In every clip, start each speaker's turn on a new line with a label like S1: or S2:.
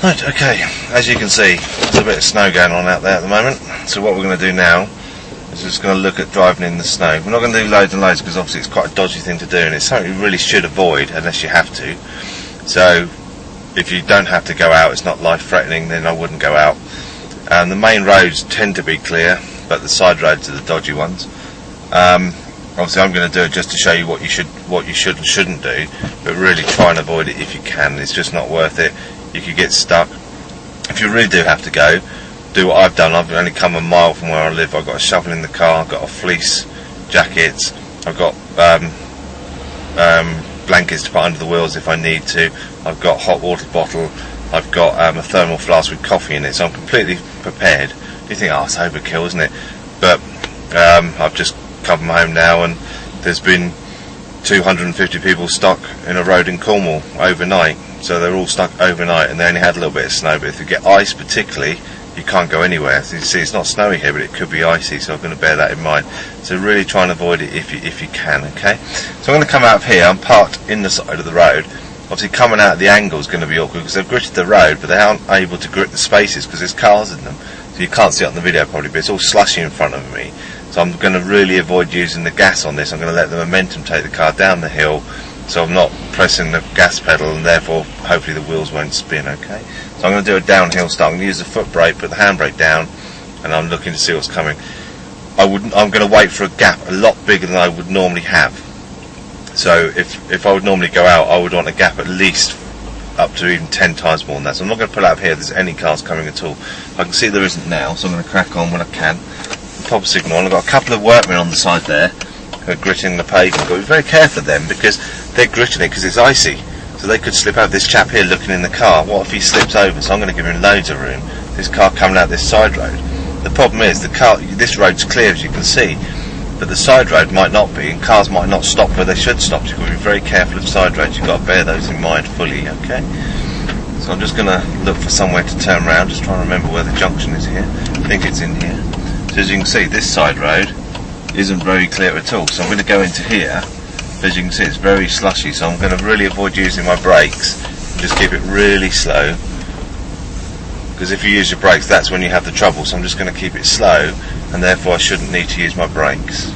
S1: Right, okay, as you can see, there's a bit of snow going on out there at the moment, so what we're going to do now is just going to look at driving in the snow. We're not going to do loads and loads because obviously it's quite a dodgy thing to do, and it's something you really should avoid unless you have to. So if you don't have to go out, it's not life threatening, then I wouldn't go out. The main roads tend to be clear, but the side roads are the dodgy ones. Obviously I'm going to do it just to show you what you should and shouldn't do, but really try and avoid it if you can. It's just not worth it. You could get stuck. If you really do have to go, do what I've done. I've only come a mile from where I live. I've got a shovel in the car, I've got a fleece jacket, I've got blankets to put under the wheels if I need to, I've got a hot water bottle, I've got a thermal flask with coffee in it, so I'm completely prepared. You think, oh, it's overkill, isn't it? But I've just come home now, and there's been 250 people stuck in a road in Cornwall overnight. So they're all stuck overnight, and they only had a little bit of snow. But if you get ice particularly, you can't go anywhere. So you see, it's not snowy here, but it could be icy, so I'm going to bear that in mind. So really try and avoid it if you can, okay? So I'm going to come out of here. I'm parked in the side of the road. Obviously coming out of the angle is going to be awkward because they've gritted the road, but they aren't able to grit the spaces because there's cars in them. So you can't see it on the video probably, but it's all slushy in front of me. So I'm going to really avoid using the gas on this. I'm going to let the momentum take the car down the hill, so I'm not pressing the gas pedal, and therefore hopefully the wheels won't spin, okay? So I'm going to do a downhill start. I'm going to use the foot brake, put the handbrake down, and I'm looking to see what's coming. I'm going to wait for a gap a lot bigger than I would normally have. So if I would normally go out, I would want a gap at least up to even 10 times more than that. So I'm not going to pull out of here if there's any cars coming at all. I can see there isn't now, so I'm going to crack on when I can. Pop a signal on. I've got a couple of workmen on the side there who are gritting the pavement. But be very careful of them because they're gritting it because it's icy. So they could slip over. This chap here looking in the car, what if he slips over? So I'm going to give him loads of room. This car coming out this side road. The problem is this road's clear, as you can see, but the side road might not be, and cars might not stop where they should stop. So you've got to be very careful of side roads. You've got to bear those in mind fully, okay? So I'm just going to look for somewhere to turn around, just trying to remember where the junction is here. I think it's in here. So as you can see, this side road isn't very clear at all. So I'm going to go into here. As you can see, it's very slushy, so I'm going to really avoid using my brakes and just keep it really slow, because if you use your brakes, that's when you have the trouble. So I'm just going to keep it slow, and therefore I shouldn't need to use my brakes.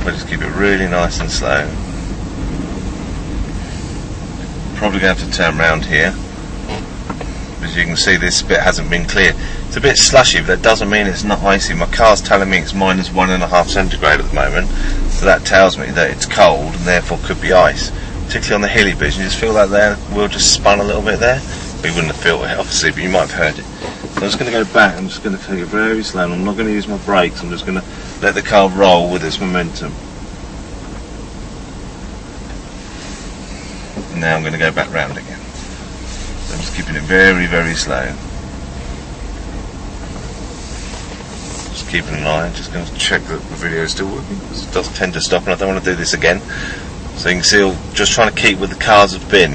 S1: But just keep it really nice and slow. Probably going to have to turn around here. As you can see, this bit hasn't been cleared. It's a bit slushy, but that doesn't mean it's not icy. My car's telling me it's minus 1.5 centigrade at the moment, so that tells me that it's cold and therefore could be ice. Particularly on the hilly bits, you just feel like the wheel just spun a little bit there. We wouldn't have felt it obviously, but you might have heard it. So I'm just going to go back. I'm just going to take it very slow, and I'm not going to use my brakes. I'm just going to let the car roll with its momentum. And now I'm going to go back round again. So I'm just keeping it very, very slow. Just keeping an eye. Just going to check that the video is still working, because it does tend to stop, and I don't want to do this again. So you can see, I'm just trying to keep where the cars have been.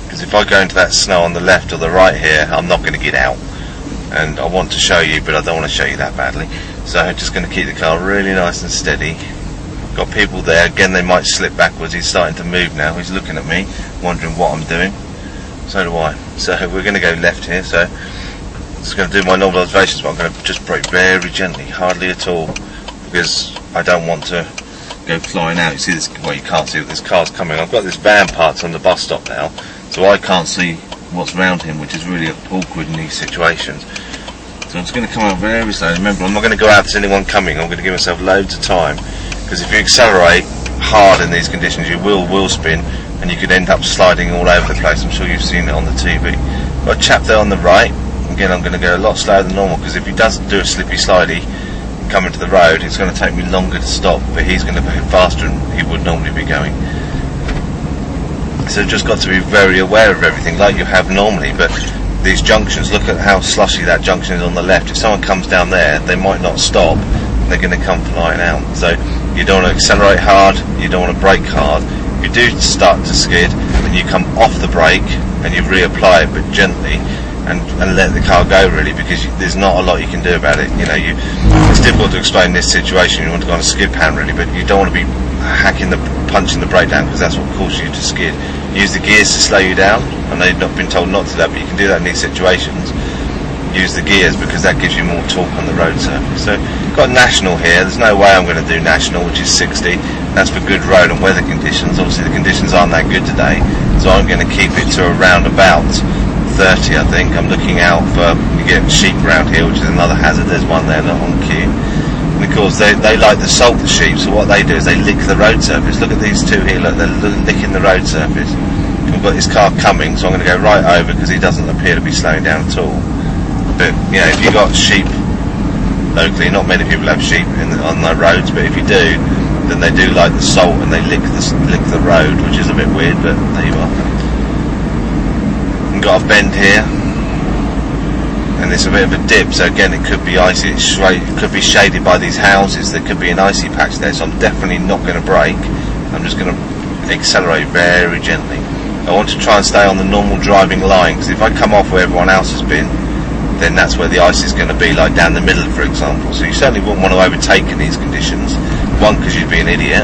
S1: Because if I go into that snow on the left or the right here, I'm not going to get out. And I want to show you, but I don't want to show you that badly. So I'm just going to keep the car really nice and steady. Got people there. Again, they might slip backwards. He's starting to move now. He's looking at me, wondering what I'm doing. So do I. So we're going to go left here. So I'm just going to do my normal observations, but I'm going to just brake very gently, hardly at all, because I don't want to go flying out. You see this? Well, you can't see, but this car's coming. I've got this van parked on the bus stop now, so I can't see what's around him, which is really awkward in these situations. So I'm just going to come out very slowly. Remember, I'm not going to go out if there's anyone coming. I'm going to give myself loads of time, because if you accelerate hard in these conditions, you will spin, and you could end up sliding all over the place. I'm sure you've seen it on the TV. Got a chap there on the right. Again, I'm going to go a lot slower than normal, because if he doesn't do a slippy slidey coming to the road, it's going to take me longer to stop, but he's going to be faster than he would normally be going. So just got to be very aware of everything like you have normally. But these junctions, look at how slushy that junction is on the left. If someone comes down there, they might not stop, they're going to come flying out. So you don't want to accelerate hard, you don't want to brake hard. If you do start to skid, then you come off the brake and you reapply it, but gently. and let the car go, really, because there's not a lot you can do about it. You know, it's difficult to explain this situation. You want to go on a skid pan, really, but you don't want to be punching the brake down, because that's what causes you to skid. Use the gears to slow you down. I know you've not been told not to do that, but you can do that in these situations. Use the gears, because that gives you more torque on the road surface. So got national here. There's no way I'm going to do national, which is 60. That's for good road and weather conditions. Obviously the conditions aren't that good today, so I'm going to keep it to around about 30, I think. I'm looking out for, you get sheep around here, which is another hazard. There's one there not on cue. And of course they like to salt the sheep, so what they do is they lick the road surface. Look at these two here, look, they're licking the road surface. We've got this car coming, so I'm going to go right over, because he doesn't appear to be slowing down at all. But you know, if you've got sheep locally, not many people have sheep on their roads, but if you do, then they do like the salt and they lick the road, which is a bit weird, but there you are. We've got a bend here, and it's a bit of a dip, so again it could be icy, it could be shaded by these houses, there could be an icy patch there, so I'm definitely not going to brake. I'm just going to accelerate very gently. I want to try and stay on the normal driving line, because if I come off where everyone else has been, then that's where the ice is going to be, like down the middle, for example. So you certainly wouldn't want to overtake in these conditions. One, because you'd be an idiot,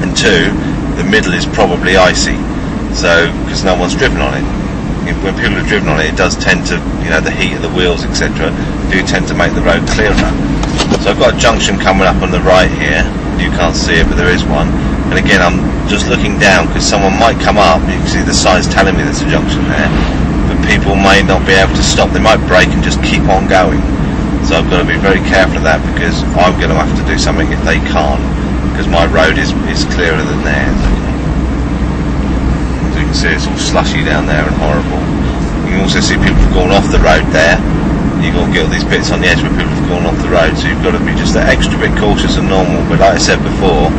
S1: and two, the middle is probably icy, so because no one's driven on it. When people have driven on it, it does tend to, you know, the heat of the wheels, etc., do tend to make the road clearer. So I've got a junction coming up on the right here. You can't see it, but there is one. And again, I'm just looking down, because someone might come up. You can see the signs telling me there's a junction there, but people may not be able to stop. They might brake and just keep on going. So I've got to be very careful of that, because I'm going to have to do something if they can't, because my road is clearer than theirs. As you can see, it's all slushy down there and horrible. You can also see people have gone off the road there. You've got to get all these bits on the edge where people have gone off the road, so you've got to be just an extra bit cautious than normal. But like I said before,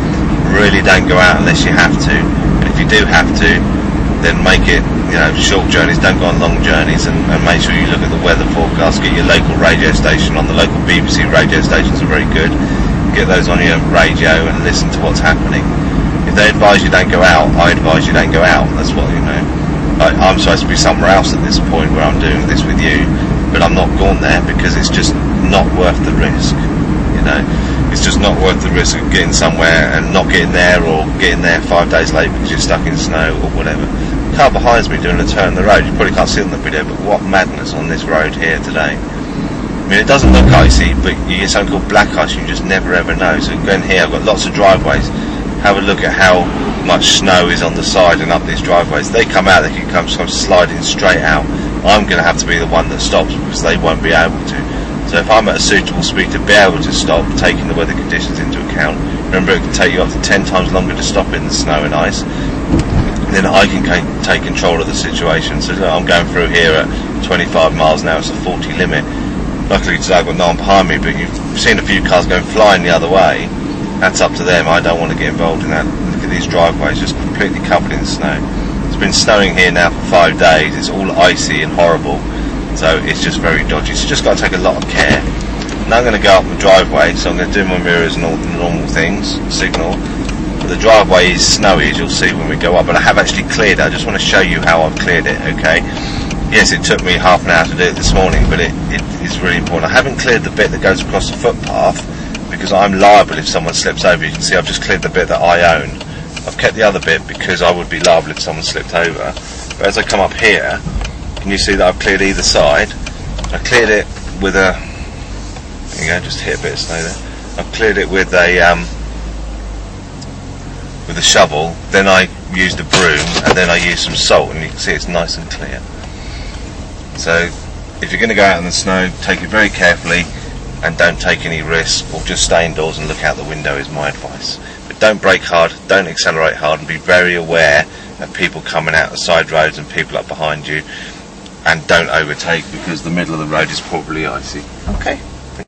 S1: really don't go out unless you have to. And if you do have to, then make it, you know, short journeys. Don't go on long journeys, and make sure you look at the weather forecast. Get your local radio station on. The local BBC radio stations are very good. Get those on your radio and listen to what's happening. If they advise you don't go out, I advise you don't go out. That's what, you know, I'm supposed to be somewhere else at this point where I'm doing this with you, but I'm not gone there, because it's just not worth the risk. You know, it's just not worth the risk of getting somewhere and not getting there, or getting there 5 days late because you're stuck in snow or whatever. The car behind me doing a turn on the road, you probably can't see it on the video, but what madness on this road here today. I mean, it doesn't look icy, but you get something called black ice, you just never ever know. So going here, I've got lots of driveways. Have a look at how much snow is on the side and up these driveways. They come out, they can come sliding straight out. I'm going to have to be the one that stops, because they won't be able to. So if I'm at a suitable speed to be able to stop, taking the weather conditions into account, remember it can take you up to 10 times longer to stop in the snow and ice, then I can take control of the situation. So look, I'm going through here at 25 miles an hour, it's a 40 limit. Luckily today I've got no one behind me, but you've seen a few cars going flying the other way. That's up to them. I don't want to get involved in that. Look at these driveways, just completely covered in snow. It's been snowing here now for 5 days. It's all icy and horrible, so it's just very dodgy. So just got to take a lot of care. Now I'm going to go up the driveway, so I'm going to do my mirrors and all the normal things, signal. But the driveway is snowy, as you'll see when we go up, but I have actually cleared it. I just want to show you how I've cleared it, okay? Yes, it took me half an hour to do it this morning, but it is really important. I haven't cleared the bit that goes across the footpath, because I'm liable if someone slips over. You can see I've just cleared the bit that I own. I've kept the other bit because I would be liable if someone slipped over. But as I come up here, can you see that I've cleared either side? I cleared it with a, there you go, just hit a bit of snow there. I've cleared it with a shovel, then I used a broom, and then I used some salt, and you can see it's nice and clear. So if you're going to go out in the snow, take it very carefully, and don't take any risks, or just stay indoors and look out the window is my advice. But don't brake hard, don't accelerate hard, and be very aware of people coming out of side roads and people up behind you, and don't overtake, because the middle of the road is probably icy. Okay.